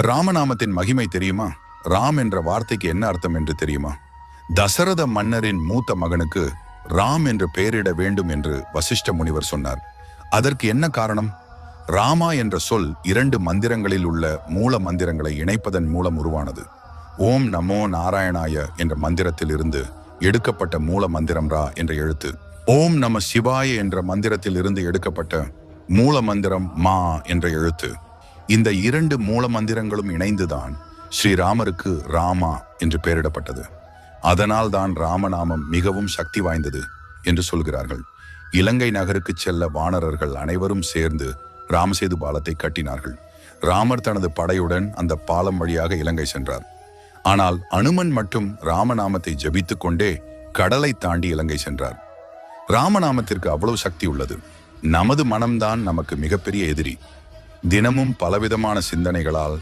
ராமநாமத்தின் மகிமை தெரியுமா? ராம் என்ற வார்த்தைக்கு என்ன அர்த்தம் என்று தெரியுமா? தசரத மன்னரின் மூத்த மகனுக்கு ராம் என்று பெயரிட வேண்டும் என்று வசிஷ்ட முனிவர் சொன்னார். அதற்கு என்ன காரணம்? ராமா என்ற சொல் 2 மந்திரங்களில் உள்ள மூல மந்திரங்களை இணைப்பதன் மூலம் உருவானது. ஓம் நமோ நாராயணாய என்ற மந்திரத்தில் இருந்து எடுக்கப்பட்ட மூல மந்திரம் ரா என்ற எழுத்து, ஓம் நம சிவாய என்ற மந்திரத்தில் இருந்து எடுக்கப்பட்ட மூல மந்திரம் மா என்ற எழுத்து. இந்த 2 மூல மந்திரங்களும் இணைந்துதான் ஸ்ரீராமருக்கு ராமா என்று பெயரிடப்பட்டது. அதனால் தான் ராமநாமம் மிகவும் சக்தி வாய்ந்தது என்று சொல்கிறார்கள். இலங்கை நகருக்கு செல்ல வானரர்கள் அனைவரும் சேர்ந்து ராமசேது பாலத்தை கட்டினார்கள். ராமர் தனது படையுடன் அந்த பாலம் வழியாக இலங்கை சென்றார். ஆனால் அனுமன் மட்டும் ராமநாமத்தை ஜபித்துக் கொண்டே கடலை தாண்டி இலங்கை சென்றார். ராமநாமத்திற்கு அவ்வளவு சக்தி உள்ளது. நமது மனம்தான் நமக்கு மிகப்பெரிய எதிரி. தினமும் பலவிதமான சிந்தனைகளால்